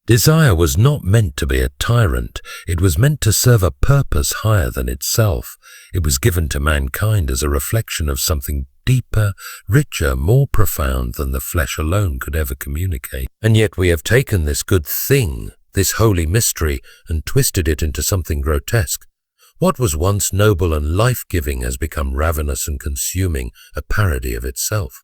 Desire was not meant to be a tyrant. It was meant to serve a purpose higher than itself. It was given to mankind as a reflection of something deeper, richer, more profound than the flesh alone could ever communicate. And yet we have taken this good thing, this holy mystery, and twisted it into something grotesque. What was once noble and life-giving has become ravenous and consuming, a parody of itself.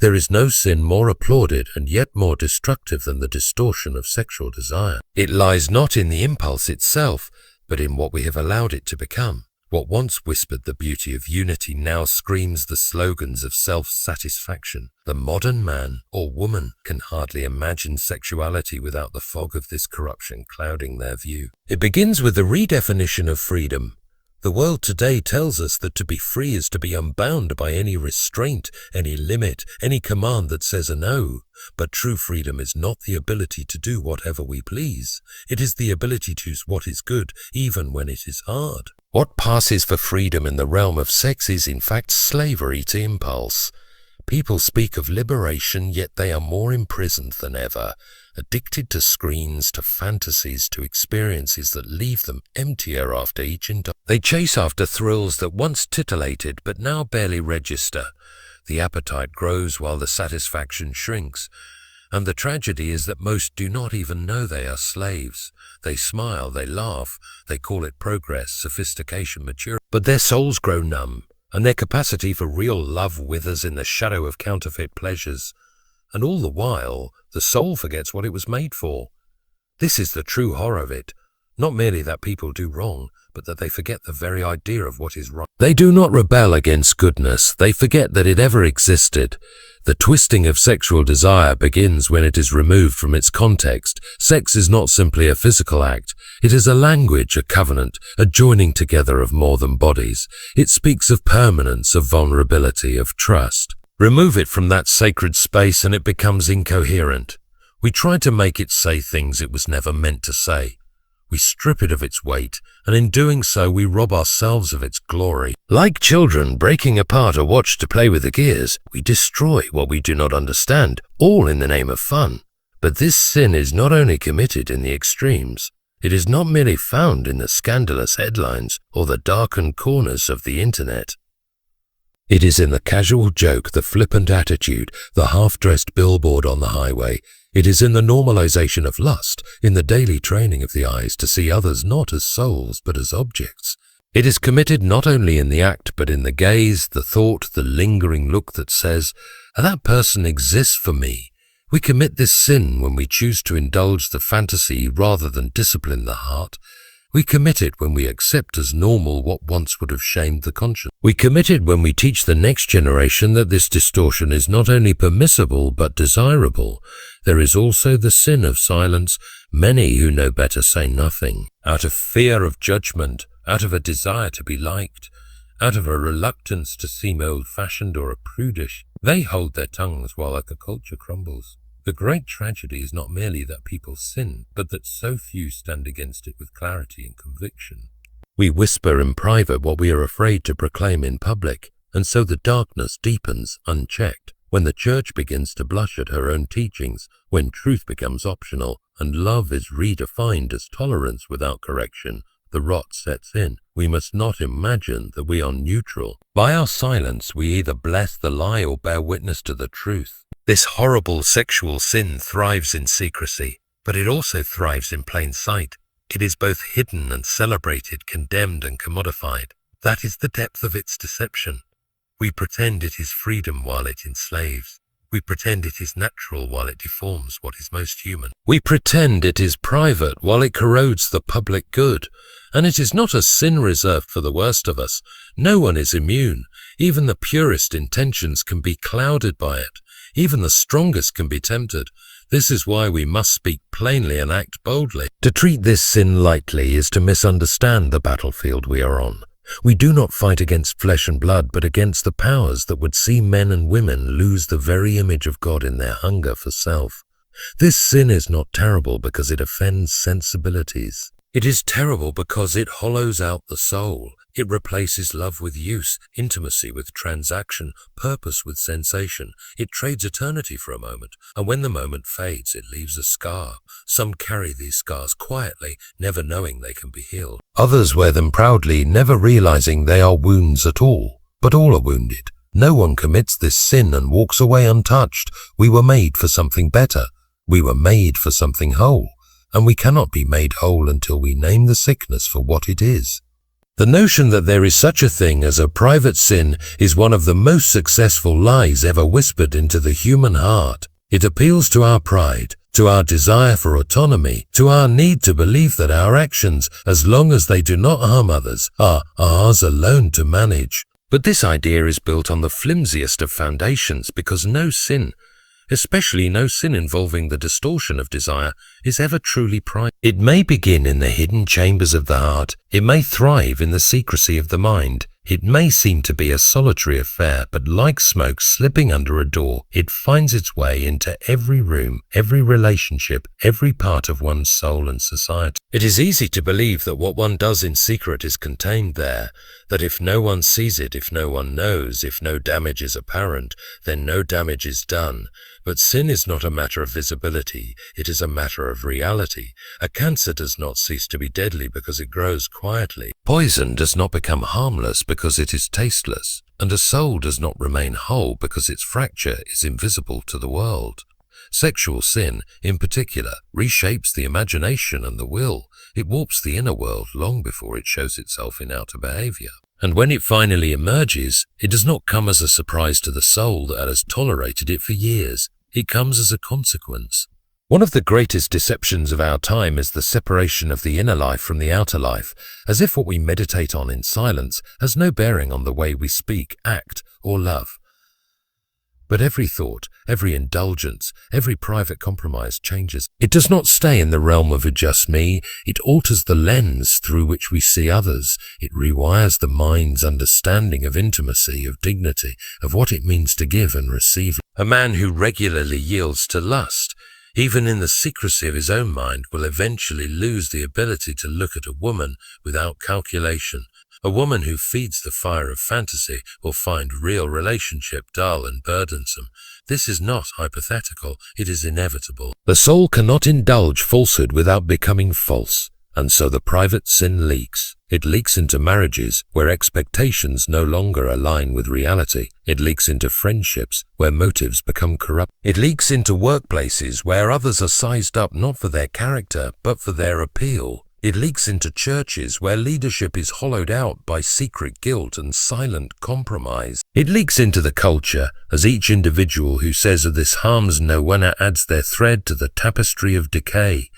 There is no sin more applauded and yet more destructive than the distortion of sexual desire. It lies not in the impulse itself, but in what we have allowed it to become. What once whispered the beauty of unity now screams the slogans of self-satisfaction. The modern man or woman can hardly imagine sexuality without the fog of this corruption clouding their view. It begins with the redefinition of freedom. The world today tells us that to be free is to be unbound by any restraint, any limit, any command that says a no. But true freedom is not the ability to do whatever we please. It is the ability to choose what is good, even when it is hard. What passes for freedom in the realm of sex is in fact slavery to impulse. People speak of liberation, yet they are more imprisoned than ever, addicted to screens, to fantasies, to experiences that leave them emptier after each indulgence. They chase after thrills that once titillated but now barely register. The appetite grows while the satisfaction shrinks. And the tragedy is that most do not even know they are slaves. They smile, they laugh, they call it progress, sophistication, maturity. But their souls grow numb, and their capacity for real love withers in the shadow of counterfeit pleasures. And all the while, the soul forgets what it was made for. This is the true horror of it. Not merely that people do wrong, but that they forget the very idea of what is right. They do not rebel against goodness. They forget that it ever existed. The twisting of sexual desire begins when it is removed from its context. Sex is not simply a physical act. It is a language, a covenant, a joining together of more than bodies. It speaks of permanence, of vulnerability, of trust. Remove it from that sacred space and it becomes incoherent. We try to make it say things it was never meant to say. We strip it of its weight, and in doing so we rob ourselves of its glory. Like children breaking apart a watch to play with the gears, we destroy what we do not understand, all in the name of fun. But this sin is not only committed in the extremes. It is not merely found in the scandalous headlines or the darkened corners of the internet. It is in the casual joke, the flippant attitude, the half-dressed billboard on the highway. It is in the normalization of lust, in the daily training of the eyes to see others not as souls but as objects. It is committed not only in the act but in the gaze, the thought, the lingering look that says, "That person exists for me." We commit this sin when we choose to indulge the fantasy rather than discipline the heart. We commit it when we accept as normal what once would have shamed the conscience. We commit it when we teach the next generation that this distortion is not only permissible but desirable. There is also the sin of silence. Many who know better say nothing, out of fear of judgment, out of a desire to be liked, out of a reluctance to seem old-fashioned or prudish. They hold their tongues while the culture crumbles. The great tragedy is not merely that people sin, but that so few stand against it with clarity and conviction. We whisper in private what we are afraid to proclaim in public, and so the darkness deepens unchecked. When the church begins to blush at her own teachings, when truth becomes optional, and love is redefined as tolerance without correction, the rot sets in. We must not imagine that we are neutral. By our silence, we either bless the lie or bear witness to the truth. This horrible sexual sin thrives in secrecy, but it also thrives in plain sight. It is both hidden and celebrated, condemned and commodified. That is the depth of its deception. We pretend it is freedom while it enslaves. We pretend it is natural while it deforms what is most human. We pretend it is private while it corrodes the public good. And it is not a sin reserved for the worst of us. No one is immune. Even the purest intentions can be clouded by it. Even the strongest can be tempted. This is why we must speak plainly and act boldly. To treat this sin lightly is to misunderstand the battlefield we are on. We do not fight against flesh and blood, but against the powers that would see men and women lose the very image of God in their hunger for self. This sin is not terrible because it offends sensibilities. It is terrible because it hollows out the soul. It replaces love with use, intimacy with transaction, purpose with sensation. It trades eternity for a moment, and when the moment fades, it leaves a scar. Some carry these scars quietly, never knowing they can be healed. Others wear them proudly, never realizing they are wounds at all. But all are wounded. No one commits this sin and walks away untouched. We were made for something better. We were made for something whole, and we cannot be made whole until we name the sickness for what it is. The notion that there is such a thing as a private sin is one of the most successful lies ever whispered into the human heart. It appeals to our pride, to our desire for autonomy, to our need to believe that our actions, as long as they do not harm others, are ours alone to manage. But this idea is built on the flimsiest of foundations because no sin, especially no sin involving the distortion of desire, is ever truly private. It may begin in the hidden chambers of the heart. It may thrive in the secrecy of the mind. It may seem to be a solitary affair, but like smoke slipping under a door, it finds its way into every room, every relationship, every part of one's soul and society. It is easy to believe that what one does in secret is contained there, that if no one sees it, if no one knows, if no damage is apparent, then no damage is done. But sin is not a matter of visibility, it is a matter of reality. A cancer does not cease to be deadly because it grows quietly. Poison does not become harmless because it is tasteless, and a soul does not remain whole because its fracture is invisible to the world. Sexual sin, in particular, reshapes the imagination and the will. It warps the inner world long before it shows itself in outer behavior. And when it finally emerges, it does not come as a surprise to the soul that has tolerated it for years. It comes as a consequence. One of the greatest deceptions of our time is the separation of the inner life from the outer life, as if what we meditate on in silence has no bearing on the way we speak, act, or love. But every thought, every indulgence, every private compromise changes. It does not stay in the realm of just me. It alters the lens through which we see others. It rewires the mind's understanding of intimacy, of dignity, of what it means to give and receive. A man who regularly yields to lust, even in the secrecy of his own mind, will eventually lose the ability to look at a woman without calculation. A woman who feeds the fire of fantasy will find real relationship dull and burdensome. This is not hypothetical, it is inevitable. The soul cannot indulge falsehood without becoming false, and so the private sin leaks. It leaks into marriages where expectations no longer align with reality. It leaks into friendships where motives become corrupt. It leaks into workplaces where others are sized up not for their character but for their appeal. It leaks into churches where leadership is hollowed out by secret guilt and silent compromise. It leaks into the culture as each individual who says that this harms no one adds their thread to the tapestry of decay.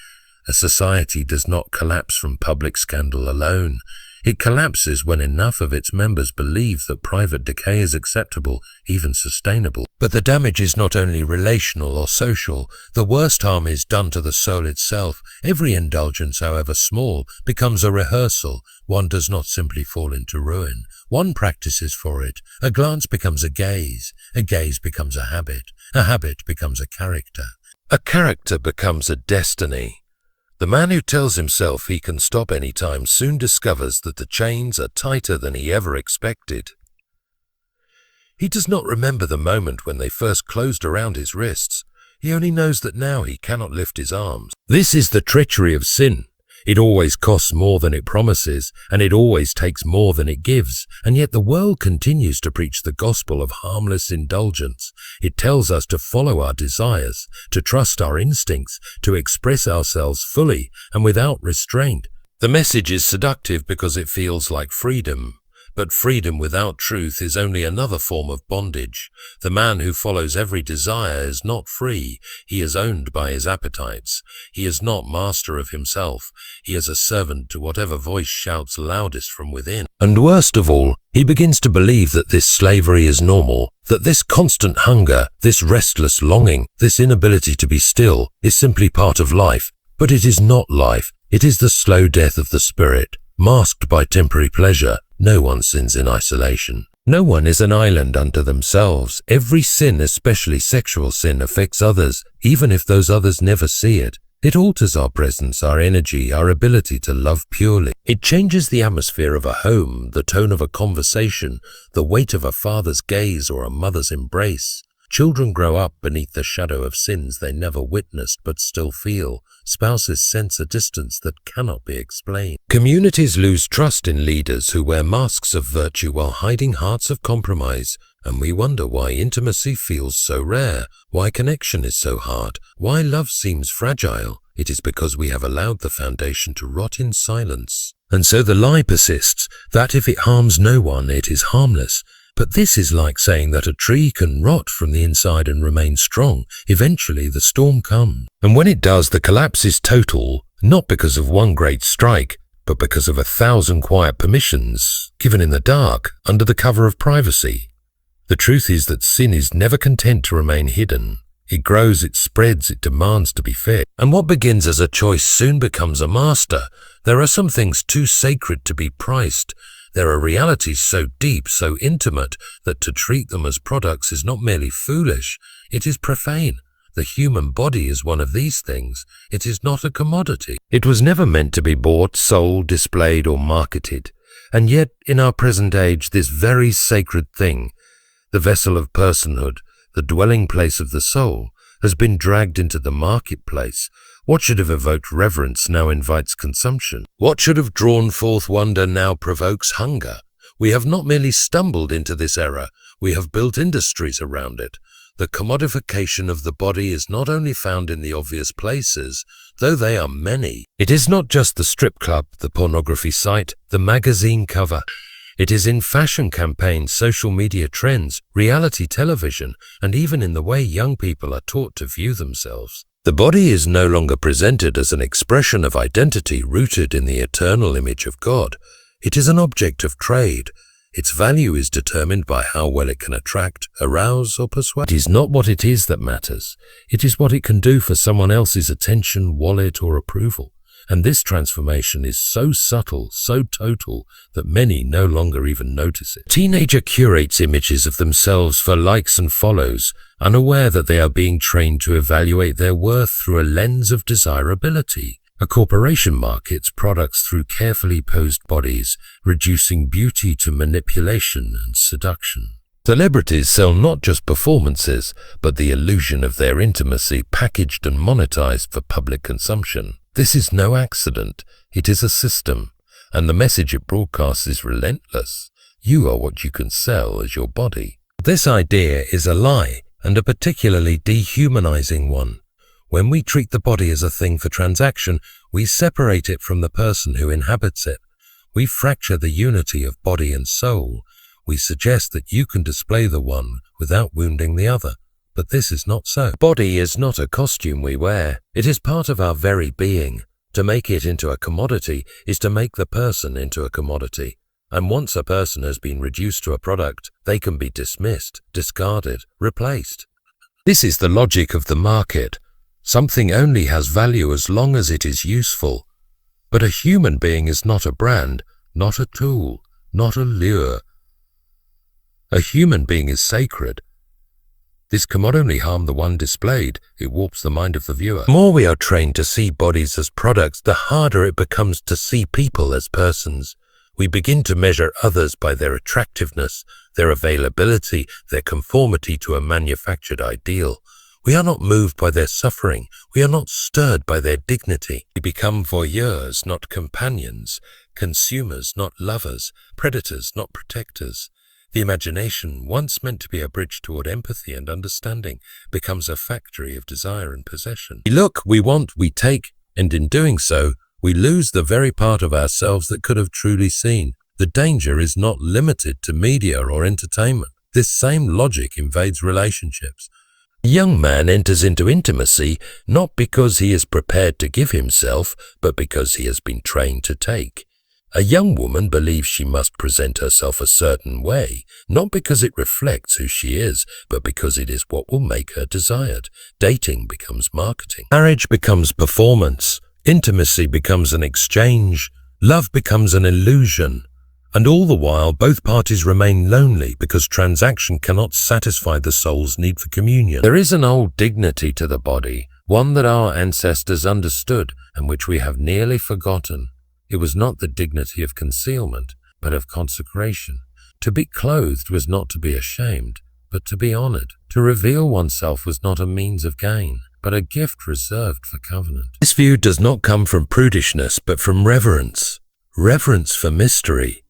A society does not collapse from public scandal alone. It collapses when enough of its members believe that private decay is acceptable, even sustainable. But the damage is not only relational or social. The worst harm is done to the soul itself. Every indulgence, however small, becomes a rehearsal. One does not simply fall into ruin. One practices for it. A glance becomes a gaze becomes a habit becomes a character becomes a destiny. The man who tells himself he can stop any time soon discovers that the chains are tighter than he ever expected. He does not remember the moment when they first closed around his wrists. He only knows that now he cannot lift his arms. This is the treachery of sin. It always costs more than it promises, and it always takes more than it gives, and yet the world continues to preach the gospel of harmless indulgence. It tells us to follow our desires, to trust our instincts, to express ourselves fully and without restraint. The message is seductive because it feels like freedom. But freedom without truth is only another form of bondage. The man who follows every desire is not free. He is owned by his appetites. He is not master of himself. He is a servant to whatever voice shouts loudest from within. And worst of all, he begins to believe that this slavery is normal, that this constant hunger, this restless longing, this inability to be still is simply part of life. But it is not life. It is the slow death of the spirit, masked by temporary pleasure. No one sins in isolation. No one is an island unto themselves. Every sin, especially sexual sin, affects others, even if those others never see it. It alters our presence, our energy, our ability to love purely. It changes the atmosphere of a home, the tone of a conversation, the weight of a father's gaze or a mother's embrace. Children grow up beneath the shadow of sins they never witnessed but still feel. Spouses sense a distance that cannot be explained. Communities lose trust in leaders who wear masks of virtue while hiding hearts of compromise. And we wonder why intimacy feels so rare, why connection is so hard, why love seems fragile. It is because we have allowed the foundation to rot in silence. And so the lie persists that if it harms no one, it is harmless. But this is like saying that a tree can rot from the inside and remain strong. Eventually the storm comes. And when it does, the collapse is total, not because of one great strike, but because of 1,000 quiet permissions given in the dark under the cover of privacy. The truth is that sin is never content to remain hidden. It grows, it spreads, it demands to be fed. And what begins as a choice soon becomes a master. There are some things too sacred to be priced. There are realities so deep, so intimate, that to treat them as products is not merely foolish, it is profane. The human body is one of these things. It is not a commodity. It was never meant to be bought, sold, displayed, or marketed. And yet, in our present age, this very sacred thing, the vessel of personhood, the dwelling place of the soul, has been dragged into the marketplace. What should have evoked reverence now invites consumption. What should have drawn forth wonder now provokes hunger. We have not merely stumbled into this error, we have built industries around it. The commodification of the body is not only found in the obvious places, though they are many. It is not just the strip club, the pornography site, the magazine cover. It is in fashion campaigns, social media trends, reality television, and even in the way young people are taught to view themselves. The body is no longer presented as an expression of identity rooted in the eternal image of God. It is an object of trade. Its value is determined by how well it can attract, arouse, or persuade. It is not what it is that matters. It is what it can do for someone else's attention, wallet, or approval. And this transformation is so subtle, so total, that many no longer even notice it. A teenager curates images of themselves for likes and follows, unaware that they are being trained to evaluate their worth through a lens of desirability. A corporation markets products through carefully posed bodies, reducing beauty to manipulation and seduction. Celebrities sell not just performances, but the illusion of their intimacy packaged and monetized for public consumption. This is no accident, it is a system, and the message it broadcasts is relentless. You are what you can sell as your body. This idea is a lie, and a particularly dehumanizing one. When we treat the body as a thing for transaction, we separate it from the person who inhabits it. We fracture the unity of body and soul. We suggest that you can display the one without wounding the other. But this is not so. Body is not a costume we wear. It is part of our very being. To make it into a commodity is to make the person into a commodity. And once a person has been reduced to a product, they can be dismissed, discarded, replaced. This is the logic of the market. Something only has value as long as it is useful. But a human being is not a brand, not a tool, not a lure. A human being is sacred. This cannot only harm the one displayed, it warps the mind of the viewer. The more we are trained to see bodies as products, the harder it becomes to see people as persons. We begin to measure others by their attractiveness, their availability, their conformity to a manufactured ideal. We are not moved by their suffering. We are not stirred by their dignity. We become voyeurs, not companions, consumers, not lovers, predators, not protectors. The imagination, once meant to be a bridge toward empathy and understanding, becomes a factory of desire and possession. We look, we want, we take, and in doing so, we lose the very part of ourselves that could have truly seen. The danger is not limited to media or entertainment. This same logic invades relationships. A young man enters into intimacy not because he is prepared to give himself, but because he has been trained to take. A young woman believes she must present herself a certain way, not because it reflects who she is, but because it is what will make her desired. Dating becomes marketing. Marriage becomes performance. Intimacy becomes an exchange. Love becomes an illusion. And all the while, both parties remain lonely because transaction cannot satisfy the soul's need for communion. There is an old dignity to the body, one that our ancestors understood and which we have nearly forgotten. It was not the dignity of concealment, but of consecration. To be clothed was not to be ashamed, but to be honored. To reveal oneself was not a means of gain, but a gift reserved for covenant. This view does not come from prudishness, but from reverence. Reverence for mystery.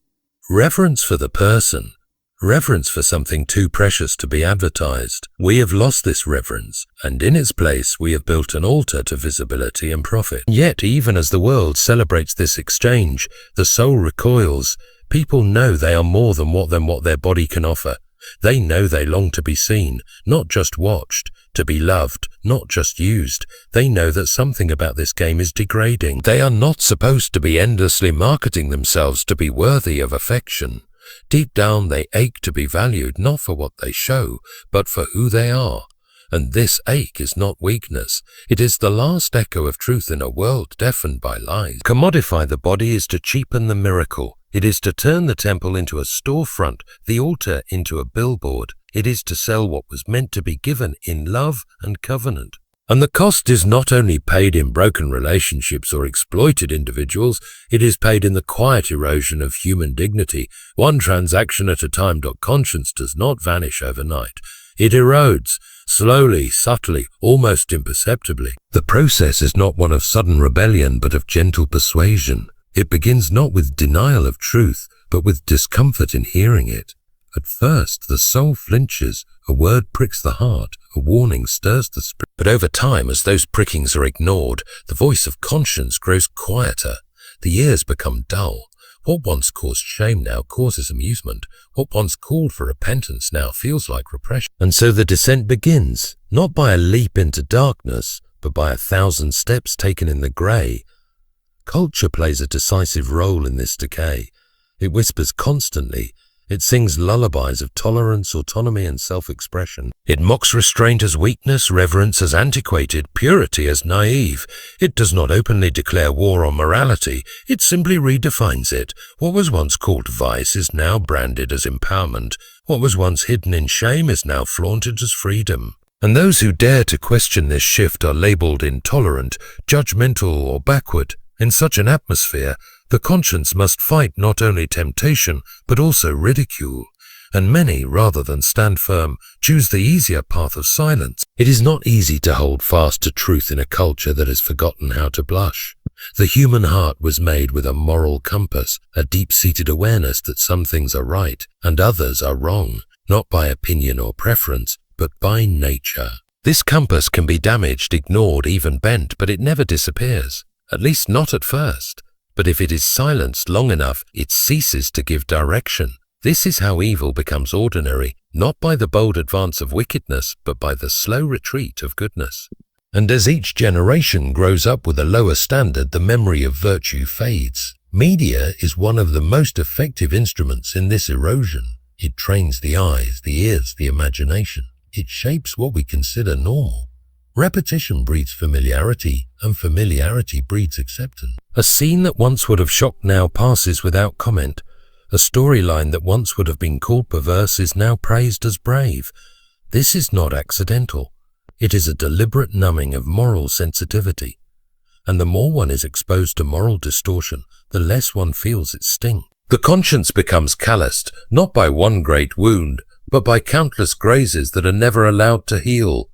Reverence for the person. Reverence for something too precious to be advertised. We have lost this reverence, and in its place we have built an altar to visibility and profit. Yet, even as the world celebrates this exchange, the soul recoils. People know they are more than what their body can offer. They know they long to be seen, not just watched, to be loved, not just used. They know that something about this game is degrading. They are not supposed to be endlessly marketing themselves to be worthy of affection. Deep down they ache to be valued not for what they show, but for who they are. And this ache is not weakness. It is the last echo of truth in a world deafened by lies. Commodify the body is to cheapen the miracle. It is to turn the temple into a storefront, the altar into a billboard. It is to sell what was meant to be given in love and covenant. And the cost is not only paid in broken relationships or exploited individuals, it is paid in the quiet erosion of human dignity. One transaction at a time. Conscience does not vanish overnight. It erodes, slowly, subtly, almost imperceptibly. The process is not one of sudden rebellion, but of gentle persuasion. It begins not with denial of truth, but with discomfort in hearing it. At first, the soul flinches, a word pricks the heart, a warning stirs the spirit. But over time, as those prickings are ignored, the voice of conscience grows quieter. The ears become dull. What once caused shame now causes amusement. What once called for repentance now feels like repression. And so the descent begins, not by a leap into darkness, but by 1,000 steps taken in the grey. Culture plays a decisive role in this decay. It whispers constantly. It sings lullabies of tolerance, autonomy, and self-expression. It mocks restraint as weakness, reverence as antiquated, purity as naive. It does not openly declare war on morality. It simply redefines it. What was once called vice is now branded as empowerment. What was once hidden in shame is now flaunted as freedom. And those who dare to question this shift are labeled intolerant, judgmental, or backward. In such an atmosphere, the conscience must fight not only temptation, but also ridicule. And many, rather than stand firm, choose the easier path of silence. It is not easy to hold fast to truth in a culture that has forgotten how to blush. The human heart was made with a moral compass, a deep-seated awareness that some things are right and others are wrong, not by opinion or preference, but by nature. This compass can be damaged, ignored, even bent, but it never disappears. At least not at first. But if it is silenced long enough, it ceases to give direction. This is how evil becomes ordinary, not by the bold advance of wickedness, but by the slow retreat of goodness. And as each generation grows up with a lower standard, the memory of virtue fades. Media is one of the most effective instruments in this erosion. It trains the eyes, the ears, the imagination. It shapes what we consider normal. Repetition breeds familiarity, and familiarity breeds acceptance. A scene that once would have shocked now passes without comment. A storyline that once would have been called perverse is now praised as brave. This is not accidental. It is a deliberate numbing of moral sensitivity. And the more one is exposed to moral distortion, the less one feels its sting. The conscience becomes calloused, not by one great wound, but by countless grazes that are never allowed to heal.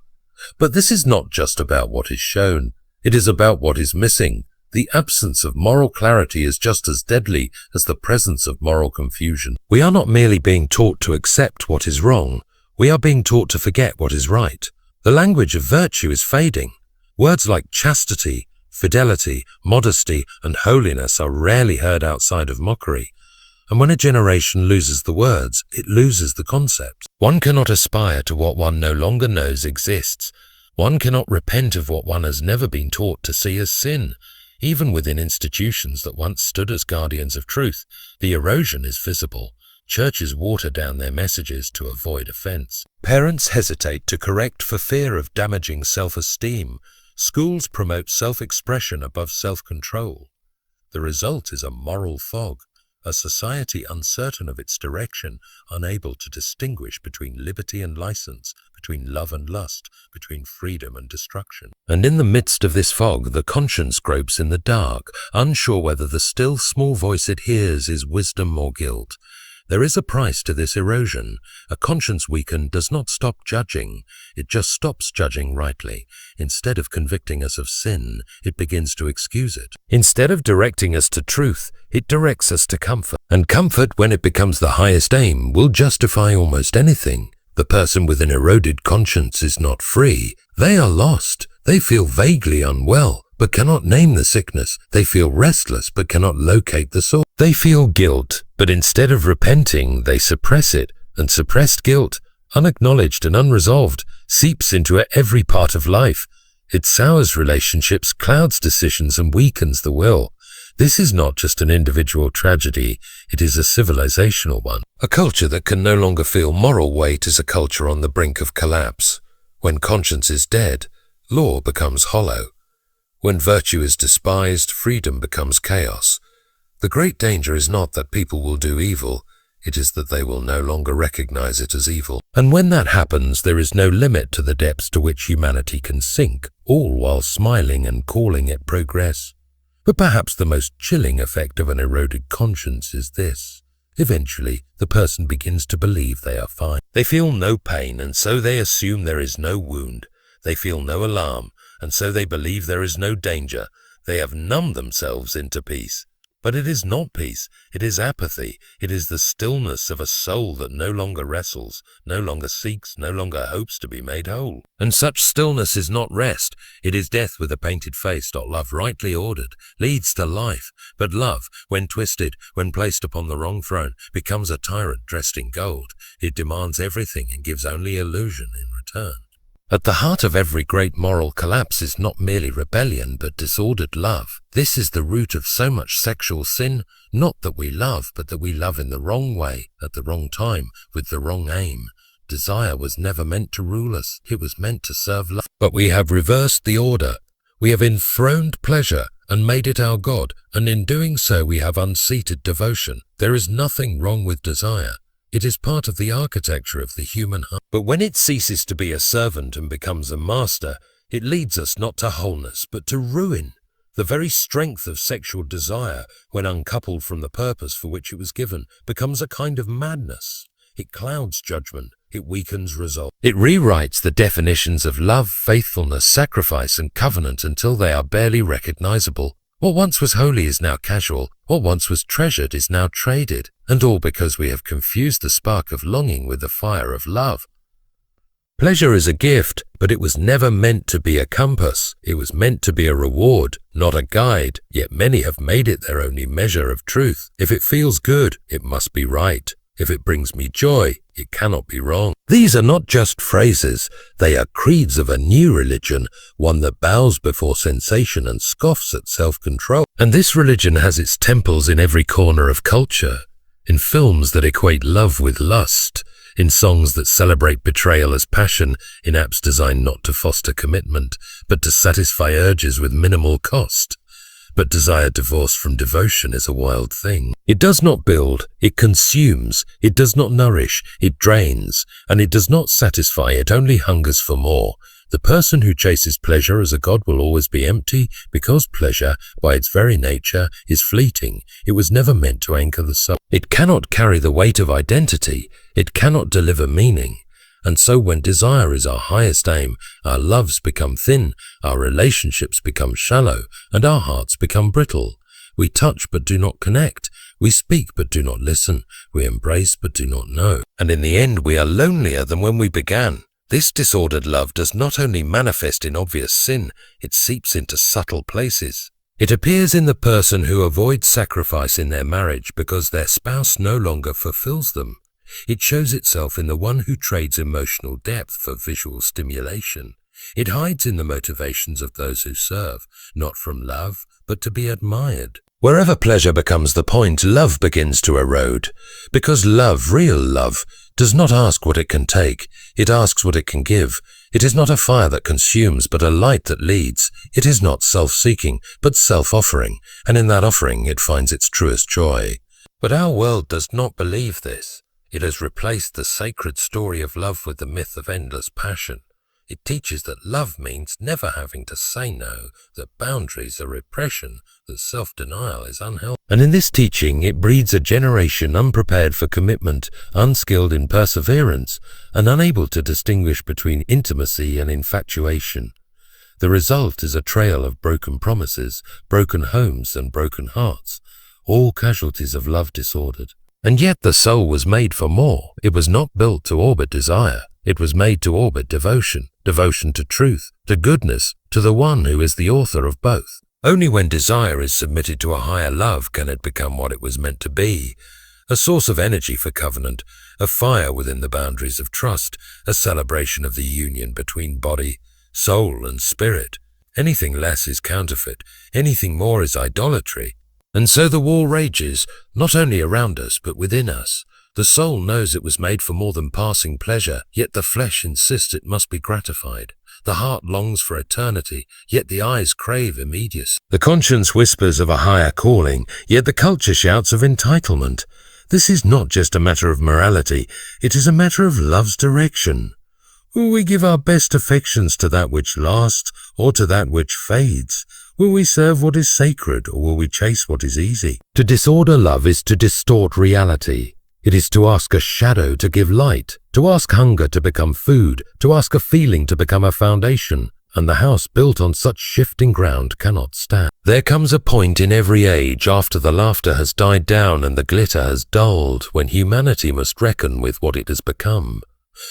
But this is not just about what is shown. It is about what is missing. The absence of moral clarity is just as deadly as the presence of moral confusion. We are not merely being taught to accept what is wrong. We are being taught to forget what is right. The language of virtue is fading. Words like chastity, fidelity, modesty, and holiness are rarely heard outside of mockery. And when a generation loses the words, it loses the concept. One cannot aspire to what one no longer knows exists. One cannot repent of what one has never been taught to see as sin. Even within institutions that once stood as guardians of truth, the erosion is visible. Churches water down their messages to avoid offense. Parents hesitate to correct for fear of damaging self-esteem. Schools promote self-expression above self-control. The result is a moral fog. a society uncertain of its direction, unable to distinguish between liberty and license, between love and lust, between freedom and destruction. And in the midst of this fog, the conscience gropes in the dark, unsure whether the still small voice it hears is wisdom or guilt. There is a price to this erosion. A conscience weakened does not stop judging. It just stops judging rightly. Instead of convicting us of sin, it begins to excuse it. Instead of directing us to truth, it directs us to comfort. And comfort, when it becomes the highest aim, will justify almost anything. The person with an eroded conscience is not free. They are lost. They feel vaguely unwell, but cannot name the sickness. They feel restless, but cannot locate the source. They feel guilt, but instead of repenting, they suppress it, and suppressed guilt, unacknowledged and unresolved, seeps into every part of life. It sours relationships, clouds decisions, and weakens the will. This is not just an individual tragedy, it is a civilizational one. A culture that can no longer feel moral weight is a culture on the brink of collapse. When conscience is dead, law becomes hollow. When virtue is despised, freedom becomes chaos. The great danger is not that people will do evil, it is that they will no longer recognize it as evil. And when that happens, there is no limit to the depths to which humanity can sink, all while smiling and calling it progress. But perhaps the most chilling effect of an eroded conscience is this. Eventually, the person begins to believe they are fine. They feel no pain, and so they assume there is no wound. They feel no alarm, and so they believe there is no danger. They have numbed themselves into peace. But it is not peace, it is apathy, it is the stillness of a soul that no longer wrestles, no longer seeks, no longer hopes to be made whole. And such stillness is not rest, it is death with a painted face. Love rightly ordered leads to life, but love, when twisted, when placed upon the wrong throne, becomes a tyrant dressed in gold. It demands everything and gives only illusion in return. At the heart of every great moral collapse is not merely rebellion, but disordered love. This is the root of so much sexual sin, not that we love, but that we love in the wrong way, at the wrong time, with the wrong aim. Desire was never meant to rule us, it was meant to serve love. But we have reversed the order. We have enthroned pleasure and made it our God, and in doing so we have unseated devotion. There is nothing wrong with desire. It is part of the architecture of the human heart. But when it ceases to be a servant and becomes a master, it leads us not to wholeness, but to ruin. The very strength of sexual desire, when uncoupled from the purpose for which it was given, becomes a kind of madness. It clouds judgment. It weakens resolve. It rewrites the definitions of love, faithfulness, sacrifice, and covenant until they are barely recognizable. What once was holy is now casual. What once was treasured is now traded. And all because we have confused the spark of longing with the fire of love. Pleasure is a gift, but it was never meant to be a compass. It was meant to be a reward, not a guide, yet many have made it their only measure of truth. If it feels good, it must be right. If it brings me joy, it cannot be wrong. These are not just phrases, they are creeds of a new religion, one that bows before sensation and scoffs at self-control. And this religion has its temples in every corner of culture. In films that equate love with lust, in songs that celebrate betrayal as passion, in apps designed not to foster commitment, but to satisfy urges with minimal cost. But desire divorced from devotion is a wild thing. It does not build, it consumes, it does not nourish, it drains, and it does not satisfy, it only hungers for more. The person who chases pleasure as a god will always be empty, because pleasure, by its very nature, is fleeting. It was never meant to anchor the soul. It cannot carry the weight of identity. It cannot deliver meaning. And so when desire is our highest aim, our loves become thin, our relationships become shallow, and our hearts become brittle. We touch but do not connect. We speak but do not listen. We embrace but do not know. And in the end we are lonelier than when we began. This disordered love does not only manifest in obvious sin, it seeps into subtle places. It appears in the person who avoids sacrifice in their marriage because their spouse no longer fulfills them. It shows itself in the one who trades emotional depth for visual stimulation. It hides in the motivations of those who serve, not from love, but to be admired. Wherever pleasure becomes the point, love begins to erode. Because love, real love, does not ask what it can take, it asks what it can give. It is not a fire that consumes, but a light that leads. It is not self-seeking, but self-offering, and in that offering it finds its truest joy. But our world does not believe this. It has replaced the sacred story of love with the myth of endless passion. It teaches that love means never having to say no, that boundaries are repression, that self-denial is unhealthy. And in this teaching, it breeds a generation unprepared for commitment, unskilled in perseverance, and unable to distinguish between intimacy and infatuation. The result is a trail of broken promises, broken homes, and broken hearts, all casualties of love disordered. And yet the soul was made for more. It was not built to orbit desire. It was made to orbit devotion, devotion to truth, to goodness, to the one who is the author of both. Only when desire is submitted to a higher love can it become what it was meant to be, a source of energy for covenant, a fire within the boundaries of trust, a celebration of the union between body, soul, and spirit. Anything less is counterfeit, anything more is idolatry. And so the war rages, not only around us, but within us. The soul knows it was made for more than passing pleasure, yet the flesh insists it must be gratified. The heart longs for eternity, yet the eyes crave immediacy. The conscience whispers of a higher calling, yet the culture shouts of entitlement. This is not just a matter of morality, it is a matter of love's direction. Will we give our best affections to that which lasts, or to that which fades? Will we serve what is sacred, or will we chase what is easy? To disorder love is to distort reality. It is to ask a shadow to give light, to ask hunger to become food, to ask a feeling to become a foundation, and the house built on such shifting ground cannot stand. There comes a point in every age after the laughter has died down and the glitter has dulled, when humanity must reckon with what it has become.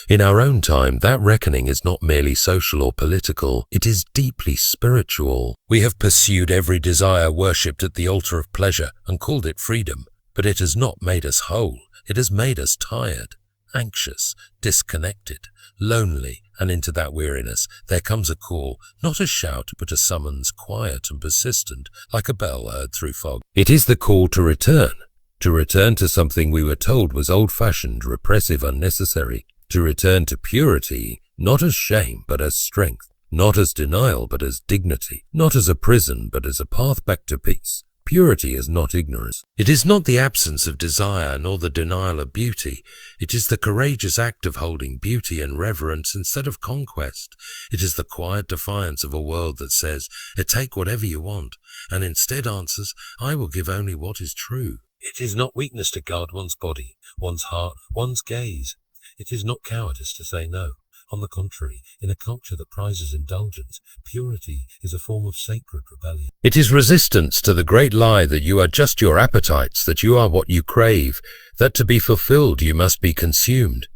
In our own time, that reckoning is not merely social or political, it is deeply spiritual. We have pursued every desire worshipped at the altar of pleasure and called it freedom, but it has not made us whole. It has made us tired, anxious, disconnected, lonely, and into that weariness there comes a call, not a shout, but a summons, quiet and persistent, like a bell heard through fog. It is the call to return to something we were told was old-fashioned, repressive, unnecessary, to return to purity, not as shame, but as strength, not as denial, but as dignity, not as a prison, but as a path back to peace. Purity is not ignorance. It is not the absence of desire nor the denial of beauty. It is the courageous act of holding beauty and reverence instead of conquest. It is the quiet defiance of a world that says, take whatever you want, and instead answers, I will give only what is true. It is not weakness to guard one's body, one's heart, one's gaze. It is not cowardice to say no. On the contrary, in a culture that prizes indulgence, purity is a form of sacred rebellion. It is resistance to the great lie that you are just your appetites, that you are what you crave, that to be fulfilled you must be consumed.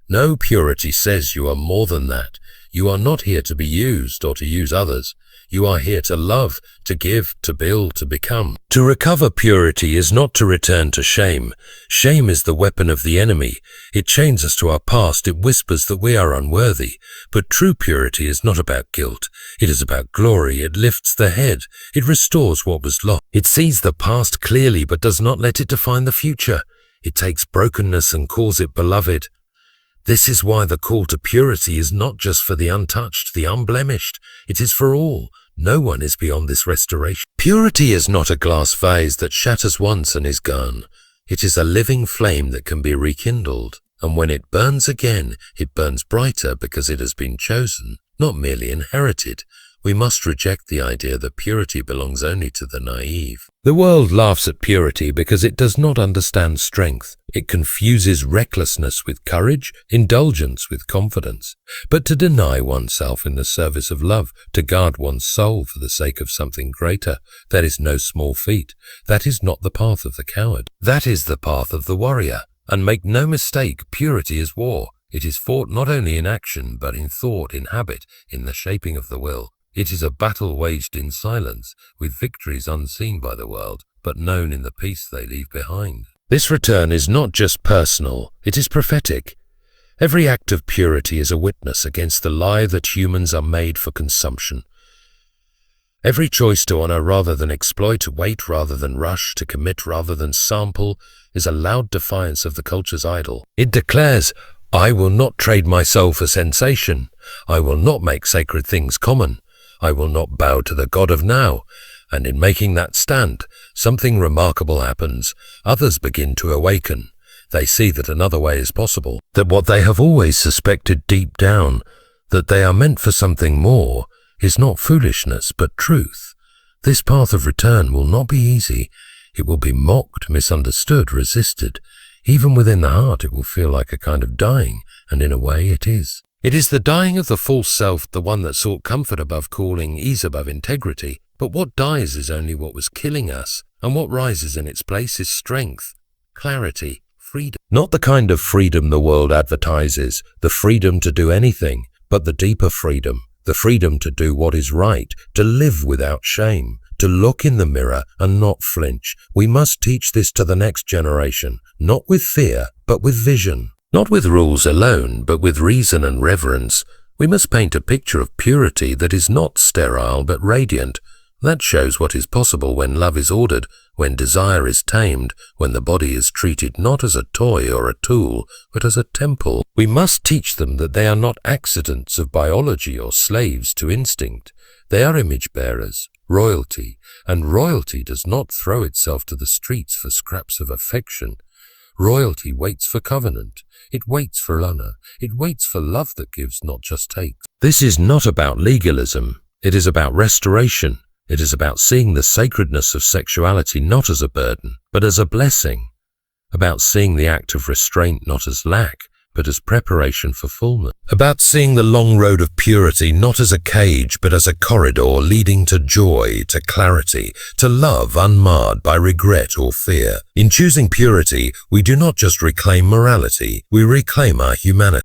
No, purity says you are more than that. You are not here to be used or to use others. You are here to love, to give, to build, to become. To recover purity is not to return to shame. Shame is the weapon of the enemy. It chains us to our past. It whispers that we are unworthy. But true purity is not about guilt. It is about glory. It lifts the head. It restores what was lost. It sees the past clearly but does not let it define the future. It takes brokenness and calls it beloved. This is why the call to purity is not just for the untouched, the unblemished. It is for all. No one is beyond this restoration. Purity is not a glass vase that shatters once and is gone. It is a living flame that can be rekindled. And when it burns again, it burns brighter because it has been chosen, not merely inherited. We must reject the idea that purity belongs only to the naive. The world laughs at purity because it does not understand strength. It confuses recklessness with courage, indulgence with confidence. But to deny oneself in the service of love, to guard one's soul for the sake of something greater, that is no small feat. That is not the path of the coward. That is the path of the warrior. And make no mistake, purity is war. It is fought not only in action, but in thought, in habit, in the shaping of the will. It is a battle waged in silence, with victories unseen by the world, but known in the peace they leave behind. This return is not just personal, it is prophetic. Every act of purity is a witness against the lie that humans are made for consumption. Every choice to honor rather than exploit, to wait rather than rush, to commit rather than sample, is a loud defiance of the culture's idol. It declares, I will not trade my soul for sensation. I will not make sacred things common. I will not bow to the God of now. And in making that stand, something remarkable happens. Others begin to awaken. They see that another way is possible, that what they have always suspected deep down, that they are meant for something more, is not foolishness but truth. This path of return will not be easy. It will be mocked, misunderstood, resisted. Even within the heart it will feel like a kind of dying, and in a way it is. It is the dying of the false self, the one that sought comfort above calling, ease above integrity. But what dies is only what was killing us, and what rises in its place is strength, clarity, freedom. Not the kind of freedom the world advertises, the freedom to do anything, but the deeper freedom, the freedom to do what is right, to live without shame, to look in the mirror and not flinch. We must teach this to the next generation, not with fear, but with vision. Not with rules alone, but with reason and reverence. We must paint a picture of purity that is not sterile but radiant. That shows what is possible when love is ordered, when desire is tamed, when the body is treated not as a toy or a tool, but as a temple. We must teach them that they are not accidents of biology or slaves to instinct. They are image bearers, royalty, and royalty does not throw itself to the streets for scraps of affection. Royalty waits for covenant. It waits for honor. It waits for love that gives, not just takes. This is not about legalism. It is about restoration. It is about seeing the sacredness of sexuality not as a burden, but as a blessing. About seeing the act of restraint not as lack, but as preparation for fullness. About seeing the long road of purity not as a cage, but as a corridor leading to joy, to clarity, to love unmarred by regret or fear. In choosing purity, we do not just reclaim morality, we reclaim our humanity.